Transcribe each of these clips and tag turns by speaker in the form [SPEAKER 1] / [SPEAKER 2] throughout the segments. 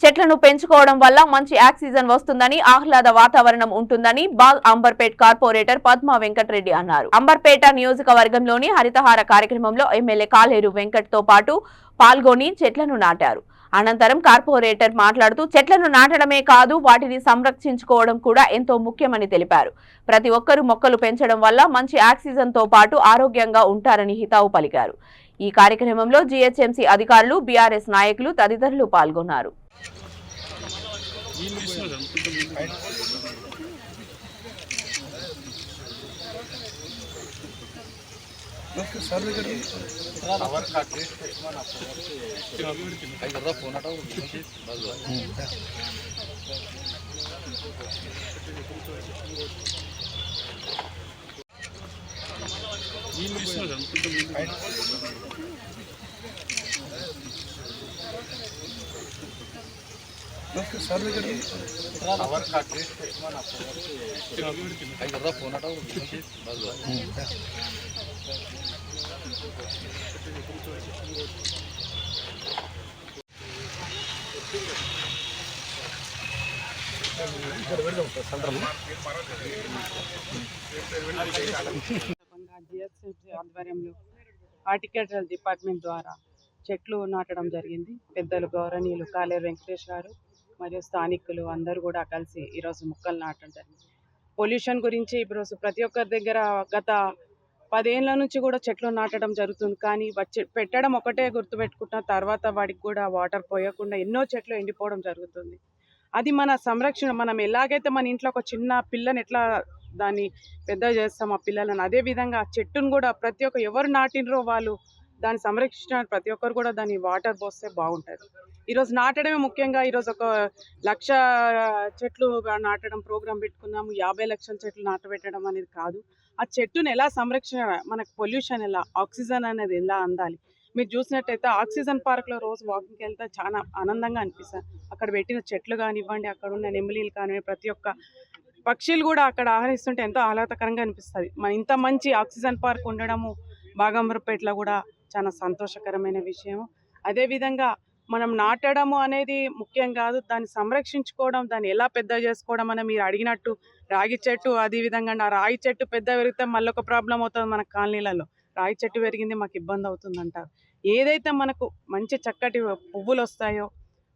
[SPEAKER 1] చెట్లను పెంచుకోవడం వల్ల మంచి ఆక్సిజన్ వస్తుందని, ఆహ్లాద వాతావరణం ఉంటుందని బాల్ అంబర్పేట్ కార్పొరేటర్ పద్మా వెంకటరెడ్డి అన్నారు. అంబర్పేట నియోజకవర్గంలోని హరితహార కార్యక్రమంలో ఎమ్మెల్యే కాలేరు వెంకట్ తో పాటు పాల్గొని చెట్లను నాటారు. అనంతరం కార్పొరేటర్ మాట్లాడుతూ చెట్లను నాటడమే కాదు వాటిని సంరక్షించుకోవడం కూడా ఎంతో ముఖ్యమని తెలిపారు. ప్రతి ఒక్కరూ మొక్కలు పెంచడం వల్ల మంచి ఆక్సిజన్ తో పాటు ఆరోగ్యంగా ఉంటారని హితవు పలికారు. ఈ కార్యక్రమంలో జీహెచ్ఎంసీ అధికారులు, బీఆర్ఎస్ నాయకులు తదితరులు పాల్గొన్నారు.
[SPEAKER 2] జిహెచ్ఎంసీ ఆధ్వర్యంలో హార్టికల్చర్ డిపార్ట్మెంట్ ద్వారా చెట్లు నాటడం జరిగింది. పెద్దలు గౌరవనీయులు కాలేరు వెంకటేష్ గారు మరియు స్థానికులు అందరూ కూడా కలిసి ఈరోజు మొక్కలు నాటడం జరిగింది. పొల్యూషన్ గురించి ఈరోజు ప్రతి ఒక్కరి దగ్గర గత 10 ఏళ్ల నుంచి కూడా చెట్లు నాటడం జరుగుతుంది. కానీ పెట్టడం ఒకటే గుర్తుపెట్టుకుంటున్న తర్వాత వాడికి కూడా వాటర్ పోయకుండా ఎన్నో చెట్లు ఎండిపోవడం జరుగుతుంది. అది మన సంరక్షణ. మనం ఎలాగైతే మన ఇంట్లో ఒక చిన్న పిల్లని ఎట్లా దాన్ని పెద్ద చేస్తాం ఆ పిల్లలను, అదేవిధంగా చెట్టును కూడా ప్రతి ఒక్క ఎవరు నాటినరో వాళ్ళు దాన్ని సంరక్షించడానికి ప్రతి ఒక్కరు కూడా దాన్ని వాటర్ పోస్తే బాగుంటుంది. ఈరోజు నాటడమే ముఖ్యంగా ఈరోజు 1,00,000 చెట్లు నాటడం ప్రోగ్రాం పెట్టుకున్నాము. 50 లక్షల చెట్లు నాటబెట్టడం అనేది కాదు. ఆ చెట్టును ఎలా సంరక్షణ, మనకు పొల్యూషన్ ఎలా, ఆక్సిజన్ అనేది ఎలా అందాలి. మీరు చూసినట్టయితే ఆక్సిజన్ పార్క్లో రోజు వాకింగ్కి వెళ్తే చాలా ఆనందంగా అనిపిస్తుంది. అక్కడ పెట్టిన చెట్లు కానివ్వండి, అక్కడ ఉన్న నెమలీలు కానివ్వండి, ప్రతి ఒక్క పక్షులు కూడా అక్కడ ఆహరిస్తుంటే ఎంతో ఆహ్లాదకరంగా అనిపిస్తుంది. మన ఇంత మంచి ఆక్సిజన్ పార్క్ ఉండడము బాగంబర్పేటలో కూడా చాలా సంతోషకరమైన విషయం. అదేవిధంగా మనం నాటడము అనేది ముఖ్యం కాదు, దాన్ని సంరక్షించుకోవడం, దాన్ని ఎలా పెద్ద చేసుకోవడం అని మీరు అడిగినట్టు రాగి చెట్టు, అదేవిధంగా నా రాగి చెట్టు పెద్ద పెరిగితే మళ్ళీ ఒక ప్రాబ్లం అవుతుంది మన కాలనీలలో. రాగి చెట్టు పెరిగింది మాకు ఇబ్బంది అవుతుంది అంటారు. ఏదైతే మనకు మంచి చక్కటి పువ్వులు వస్తాయో,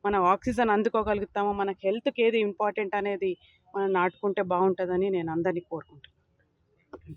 [SPEAKER 2] మనం ఆక్సిజన్ అందుకోగలుగుతామో, మనకు హెల్త్కి ఏది ఇంపార్టెంట్ అనేది మనం నాటుకుంటే బాగుంటుందని నేను అందరినీ కోరుకుంటున్నాను.